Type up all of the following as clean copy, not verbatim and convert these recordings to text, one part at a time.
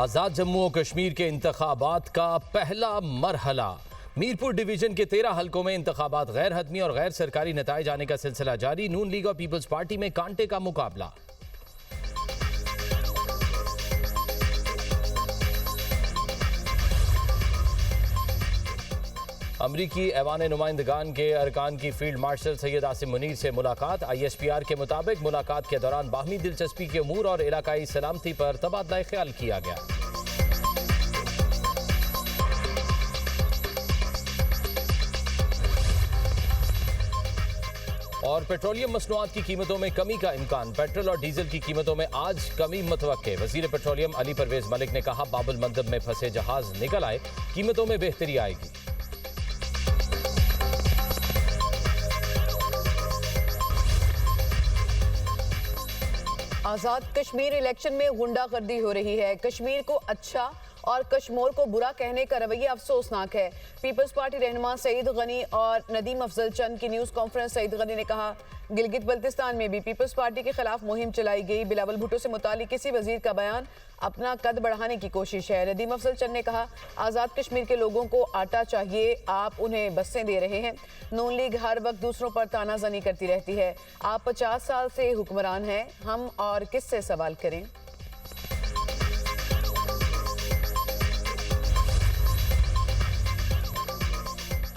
आजाद जम्मू और कश्मीर के इंतखाबात का पहला मरहला। मीरपुर डिवीजन के 13 हलकों में इंतखाबात गैर हतमी और गैर सरकारी नताइज आने का सिलसिला जारी। नून लीग और पीपल्स पार्टी में कांटे का मुकाबला। अमरीकी ऐवान नुमाइंदगान के अरकान की फील्ड मार्शल सैयद आसिम मुनीर से मुलाकात। ISPR के मुताबिक मुलाकात के दौरान बाहमी दिलचस्पी के अमूर और इलाकाई सलामती पर तबादला ख्याल किया गया। और पेट्रोलियम मसनूआत की कीमतों में कमी का इम्कान। पेट्रोल और डीजल की कीमतों में आज कमी मुतवक्के। वजीर पेट्रोलियम अली परवेज मलिक ने कहा, बाबुल मंदब में फंसे जहाज निकल आए, कीमतों में बेहतरी आएगी। आजाद कश्मीर इलेक्शन में गुंडागर्दी हो रही है। कश्मीर को अच्छा और कश्मीर को बुरा कहने का रवैया अफसोसनाक है। पीपल्स पार्टी रहनुमा सईद गनी और नदीम अफजल चंद की न्यूज़ कॉन्फ्रेंस। सईद गनी ने कहा, गिलगित बल्तिस्तान में भी पीपल्स पार्टी के खिलाफ मुहिम चलाई गई। बिलावल भुट्टो से मुतालिक किसी वजीर का बयान अपना कद बढ़ाने की कोशिश है। नदीम अफजल चंद ने कहा, आज़ाद कश्मीर के लोगों को आटा चाहिए, आप उन्हें बसें दे रहे हैं। नून लीग हर वक्त दूसरों पर तानाजनी करती रहती है। आप 50 साल से हुक्मरान हैं, हम और किससे सवाल करें।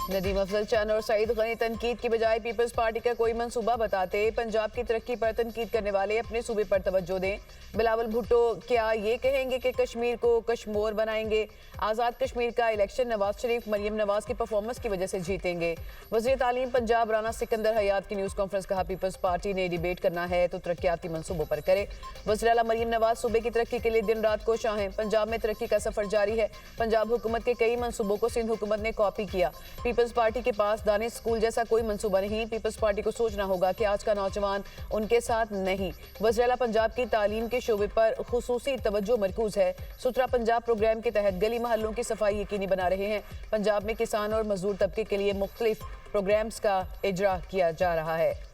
नदीम अफजल चंद और सईद गनी तनकीद की बजाय पीपल्स पार्टी का कोई मंसूबा बताते। पंजाब की तरक्की पर तनकीद करने वाले अपने सूबे पर तवज्जो दें। बिलावल भुट्टो क्या ये कहेंगे कि कश्मीर को कश्मोर बनाएंगे। आज़ाद कश्मीर का इलेक्शन नवाज शरीफ मरियम नवाज की परफॉर्मेंस की वजह से जीतेंगे। वज़ीर तालीम पंजाब राना सिकंदर हयात की न्यूज़ कॉन्फ्रेंस। कहा, पीपल्स पार्टी ने डिबेट करना है तो तरक्याती मंसूबों पर करे। वज़ीर आला मरियम नवाज सूबे की तरक्की के लिए दिन रात कोशां हैं। पंजाब में तरक्की का सफर जारी है। पंजाब हुकूमत के कई मंसूबों को सिंध हुकूमत ने कॉपी किया। पीपल्स पार्टी के पास दानिश स्कूल जैसा कोई मंसूबा नहीं। पीपल्स पार्टी को सोचना होगा कि आज का नौजवान उनके साथ नहीं। वज़ीर आला पंजाब की तालीम के शोबे पर खुसूसी तवज्जो मरकूज है। सुथरा पंजाब प्रोग्राम के तहत गली मोहल्लों की सफाई यकीनी बना रहे हैं। पंजाब में किसान और मजदूर तबके के लिए मुख्तलिफ प्रोग्राम्स का इजरा किया जा रहा है।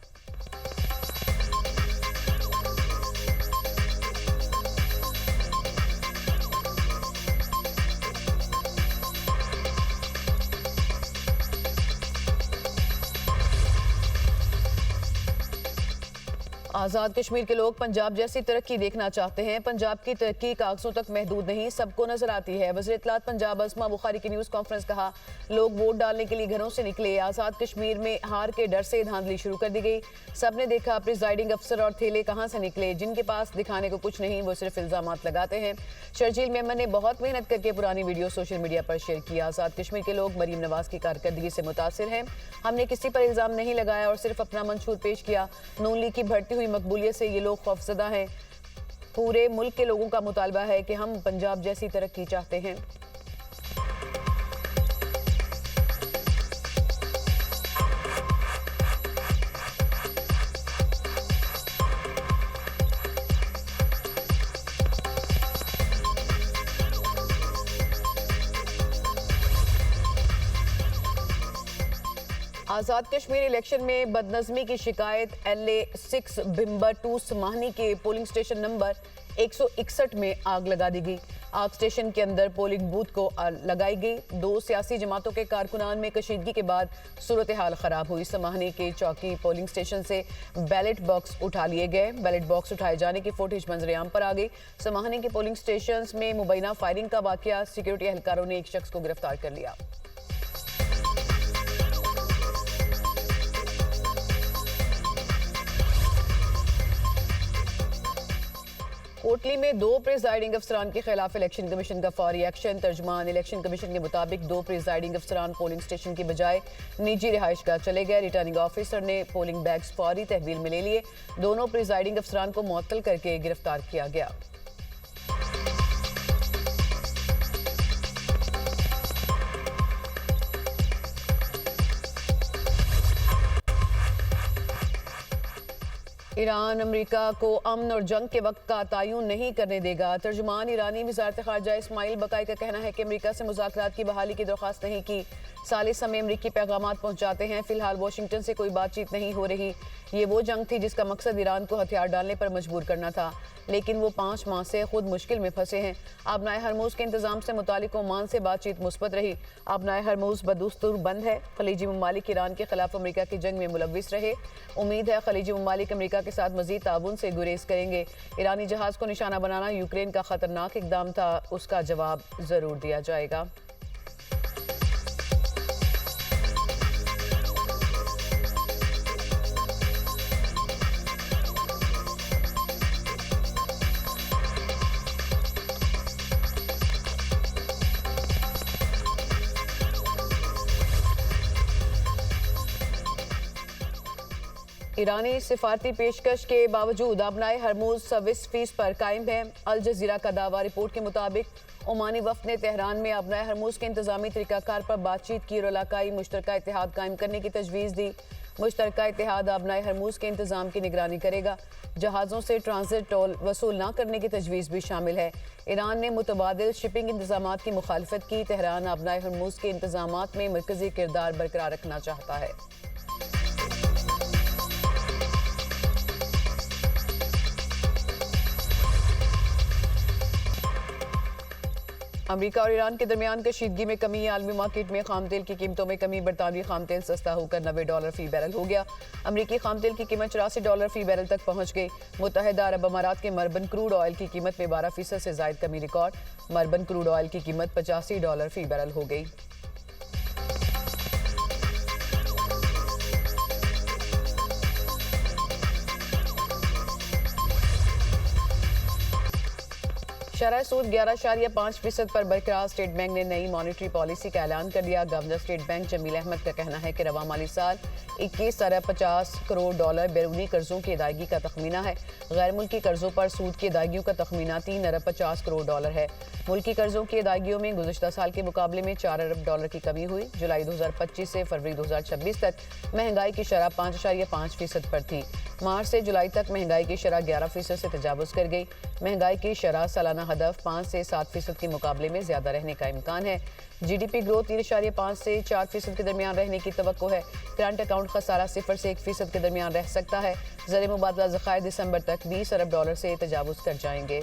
आज़ाद कश्मीर के लोग पंजाब जैसी तरक्की देखना चाहते हैं। पंजाब की तरक्की कागजों तक महदूद नहीं, सबको नजर आती है। वज़ीर इत्तलात पंजाब अस्मा बुखारी की न्यूज़ कॉन्फ्रेंस। कहा, लोग वोट डालने के लिए घरों से निकले। आज़ाद कश्मीर में हार के डर से धांधली शुरू कर दी गई। सबने देखा प्रिजाइडिंग अफसर और थेले कहां से निकले। जिनके पास दिखाने को कुछ नहीं, वो सिर्फ इल्जामात लगाते हैं। शर्जील मेमन ने बहुत मेहनत करके पुरानी वीडियो सोशल मीडिया पर शेयर किया। आज़ाद कश्मीर के लोग मरीम नवाज की कारकर्दगी से मुतासिर हैं। हमने किसी पर इल्जाम नहीं लगाया और सिर्फ अपना मंशूर पेश किया। नून लीग की बढ़ती हुई मकबूलियत से ये लोग खौफजदा हैं। पूरे मुल्क के लोगों का मुतालबा है कि हम पंजाब जैसी तरक्की चाहते हैं। आज़ाद कश्मीर इलेक्शन में बदनज़मी की शिकायत LA6 भिम्बर 2 समाहनी के पोलिंग स्टेशन नंबर 161 में आग लगा दी गई। आग स्टेशन के अंदर पोलिंग बूथ को लगाई गई। 2 सियासी जमातों के कारकुनान में कशीदगी के बाद सूरत हाल खराब हुई। समाहनी के चौकी पोलिंग स्टेशन से बैलेट बॉक्स उठा लिए गए। बैलेट बॉक्स उठाए जाने की फुटेज मंजरेआम पर आ गई। समाहनी के पोलिंग स्टेशन में मुबैना फायरिंग का वाकया। सिक्योरिटी एहलकारों ने एक शख्स को गिरफ्तार कर लिया। कोटली में 2 प्रिजाइडिंग अफसरान के खिलाफ इलेक्शन कमीशन का फौरी एक्शन। तर्जुमान इलेक्शन कमीशन के मुताबिक 2 प्रिजाइडिंग अफसरान पोलिंग स्टेशन की बजाय निजी रिहाइश गाह चले गए। रिटर्निंग ऑफिसर ने पोलिंग बैग्स फौरी तहवील में ले लिए। दोनों प्रिजाइडिंग अफसरान को मुअत्तल करके गिरफ्तार किया गया। ईरान अमेरिका को अमन और जंग के वक्त का तयन नहीं करने देगा। तर्जुमान ईरानी वज़ारत ख़ारजा इस्माइल बकाई का कहना है कि अमेरिका से मुज़ाकरात की बहाली की दरख्वास्त नहीं की। साले समय अमरीकी पैगामात पहुंचाते हैं। फिलहाल वाशिंगटन से कोई बातचीत नहीं हो रही। ये वो जंग थी जिसका मकसद ईरान को हथियार डालने पर मजबूर करना था, लेकिन वो 5 माह से खुद मुश्किल में फंसे हैं। आबनाए हरमुज के इंतजाम से मुतालिक ओमान से बातचीत मुस्बत रही। आबनाए हरमुज बदस्तूर बंद है। खलीजी ममालिक ईरान के खिलाफ अमेरिका की जंग में मुलविस रहे। उम्मीद है खलीजी ममालिक अमेरिका के साथ मजीद ताउन से गुरेज करेंगे। ईरानी जहाज को निशाना बनाना यूक्रेन का खतरनाक इकदाम था, उसका जवाब जरूर दिया जाएगा। ईरानी सिफारती पेशकश के बावजूद आबनाए हरमुज 26 फीस पर कायम है। अल जजीरा का दावा। रिपोर्ट के मुताबिक ओमानी वफ्द ने तेहरान में आबनाए हरमुज के इंतजामी तरीकाकार पर बातचीत की और इलाकाई मुश्तरका इतिहाद कायम करने की तजवीज़ दी। मुश्तरका इतिहाद आबनाए हरमुज के इंतजाम की निगरानी करेगा। जहाज़ों से ट्रांजिट टोल वसूल न करने की तजवीज़ भी शामिल है। ईरान ने मुतबादिल शिपिंग इंतजाम की मुखालफत की। तेहरान आबनाए हरमुज के इंतजाम में मरकजी किरदार बरकरार रखना चाहता है। अमेरिका और ईरान के दरमियान कशीदगी में कमी। आलमी मार्केट में खाम तेल की कीमतों में कमी। बरतानवी खाम तेल सस्ता होकर $90 फी बैरल हो गया। अमेरिकी खाम तेल की कीमत $84 फी बैरल तक पहुंच गई। मुत्तहिदा अरब अमारात के मरबन क्रूड ऑयल की कीमत में 12% से जायद कमी रिकॉर्ड। मरबन क्रूड ऑयल की कीमत $85 फी बैरल हो गई। शरह सूद 11.5% पर बरकरार। स्टेट बैंक ने नई मॉनेटरी पॉलिसी का ऐलान कर दिया। Governor State Bank Jameel Ahmad का कहना है कि रवा माली साल 21.50 करोड़ डॉलर बैरूनी कर्जों की अदायगी का तखमीना है। गैर मुल्की कर्जों पर सूद की अदायगियों का तखमीना 3.50 करोड़ डॉलर है। मुल्की कर्जों की अदायगियों में गुज़श्ता साल के मुकाबले में $4 अरब की कमी हुई। जुलाई 2025 से फरवरी 2026 तक महंगाई की शरह 5.5% पर थी। मार्च से जुलाई तक महंगाई की शरह 11% से तजावुज़ कर गई। महंगाई की शरह सालाना हदफ 5 से 7% के मुकाबले में ज्यादा रहने का इम्कान है। GDP ग्रोथ 3.5 से 4% के दरमियान रहने की तवक्को है। करंट अकाउंट खसारा 0 से 1% के दरमियान रह सकता है। ज़र मुबादला ज़खायर दिसंबर तक $20 अरब से तजावुज़ कर जाएंगे।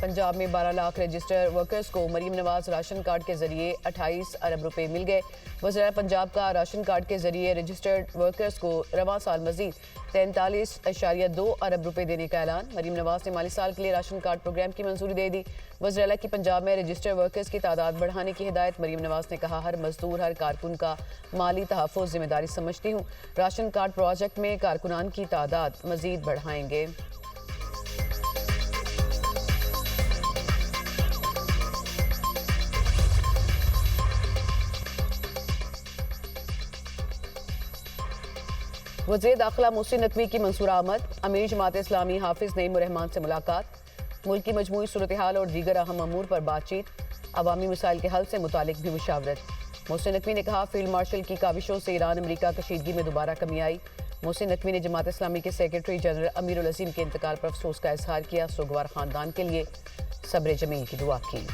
पंजाब में 12 लाख रजिस्टर्ड वर्कर्स को मरीम नवाज राशन कार्ड के जरिए 28 अरब रुपए मिल गए। वज़ीर पंजाब का राशन कार्ड के जरिए रजिस्टर्ड वर्कर्स को रवां साल मजीद 43.2 अरब रुपए देने का ऐलान। मरीम नवाज ने माली साल के लिए राशन कार्ड प्रोग्राम की मंजूरी दे दी। वज़ीर आला की पंजाब में रजिस्टर्ड वर्कर्स की तादाद बढ़ाने की हिदायत। मरीम नवाज ने कहा, हर मजदूर हर कारकुन का माली तहफ़्फ़ुज़ जिम्मेदारी समझती हूँ। राशन कार्ड प्रोजेक्ट में कारकुनान की तादाद मजीद बढ़ाएंगे। वज़ीर दाखिला मोहसिन नकवी की मंसूर आमद। अमीर जमात इस्लामी हाफिज नईम रहमान से मुलाकात। मुल्क की मजमूई सूरत हाल और दीगर अहम अमूर पर बातचीत। अवामी मसाइल के हल से मुतालिक भी मुशावरत। मोहसिन नकवी ने कहा, फील्ड मार्शल की काविशों से ईरान अमेरिका कशीदगी में दोबारा कमी आई। मोहसिन नकवी ने जमात इस्लामी के सेक्रेटरी जनरल अमीरुल अज़ीम के इंतकाल पर अफसोस का इजहार किया। सुगवार खानदान के लिए सब्र जमील की दुआ की।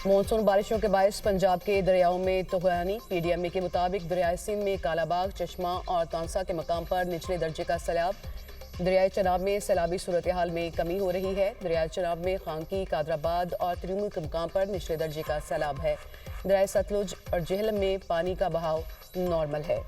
मॉनसून बारिशों के बायस पंजाब के दरियाओं में तूफ़ानी। PDMA के मुताबिक दरियाए सिंध में कालाबाग, चश्मा और तांसा के मकाम पर निचले दर्जे का सैलाब। दरियाए चनाब में सैलाबी सूरत हाल में कमी हो रही है। दरियाए चनाब में खांकी, कादराबाद और त्रिमुल के मकाम पर निचले दर्जे का सैलाब है। दरियाए सतलुज और जेहलम में पानी का बहाव नॉर्मल है।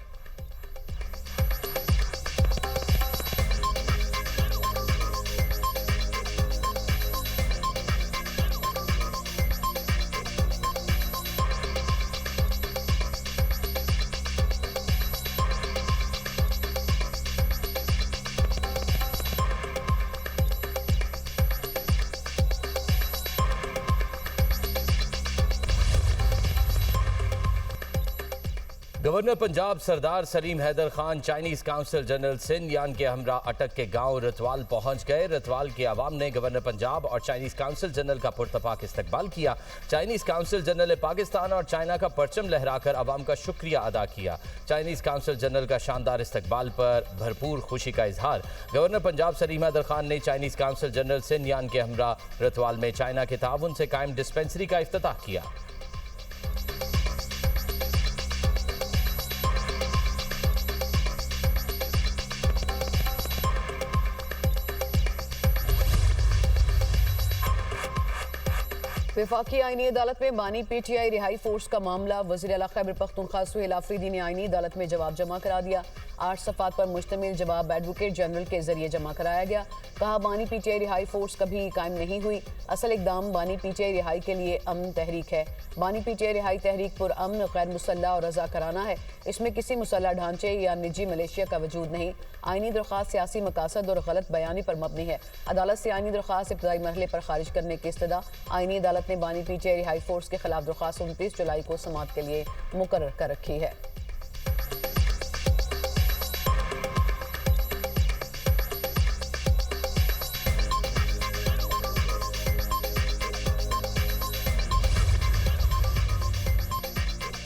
Governor Punjab Sardar Salim Haider Khan Chinese council general सिंधियान के हमरा अटक के गांव रतवाल पहुंच गए। रतवाल के अवाम ने गवर्नर पंजाब और चाइनीज काउंसिल जनरल का पुरतपाक इस्तकबाल किया। चाइनीज काउंसिल जनरल ने पाकिस्तान और चाइना का परचम लहराकर अवाम का शुक्रिया अदा किया। चाइनीज काउंसिल जनरल का शानदार इस्तकबाल पर भरपूर खुशी का इजहार। गवर्नर पंजाब सलीम हैदर खान ने चाइनीज काउंसिल जनरल सिंधियान के हमरा रतवाल में चाइना के ताउन से कायम डिस्पेंसरी का इफ्तिताह किया। वफाकी आईनी अदालत में बानी पीटीआई रिहाई फोर्स का मामला। वज़ीर आला खैबर पख्तूनख्वा सुहेल आफरीदी ने आईनी अदालत में जवाब जमा करा दिया। 8 सफ़ात पर मुश्तमिल जवाब एडवोकेट जनरल के जरिए जमा कराया गया। कहा, बानी पीटीआई रिहाई फोर्स कभी कायम नहीं हुई। असल इकदाम बानी पीटीआई रिहाई के लिए अमन तहरीक है। बानी पीटीआई रिहाई तहरीक पुरअमन, गैर मुसल्लह और रजा कराना है। इसमें किसी मुसल्लह ढांचे या निजी मलेशिया का वजूद नहीं। आईनी दरख्वास्त सियासी मकासद और गलत बयानी पर मबनी है। अदालत से आईनी दरख्वास्त इब्तदाई मरहले पर खारिज करने की इस्तदा। आईनी अदालत ने बानी पीटीआई रिहाई फोर्स के खिलाफ दरख्वास्त 29 जुलाई को समाअत के लिए मुकर्रर कर रखी है।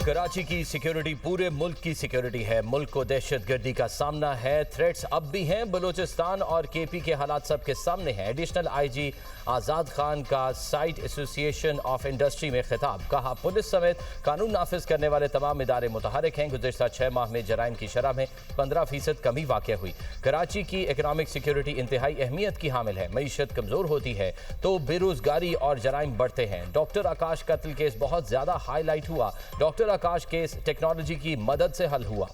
कराची की सिक्योरिटी पूरे मुल्क की सिक्योरिटी है। मुल्क को दहशतगर्दी का सामना है। थ्रेट्स अब भी हैं। बलूचिस्तान और केपी के हालात सबके सामने हैं। एडिशनल आईजी आज़ाद खान का साइट एसोसिएशन ऑफ इंडस्ट्री में खिताब। कहा, पुलिस समेत कानून नाफिज करने वाले तमाम इदारे मुतहरिक हैं। गुज़िश्ता 6 माह में जराइम की शरह में 15% कमी वाक़ हुई। कराची की इकनॉमिक सिक्योरिटी इंतहाई अहमियत की हामिल है। मईशत कमज़ोर होती है तो बेरोज़गारी और जराइम बढ़ते हैं। डॉक्टर आकाश कत्ल केस बहुत ज़्यादा हाईलाइट हुआ। डॉक्टर आकाश केस टेक्नोलॉजी की मदद से हल हुआ।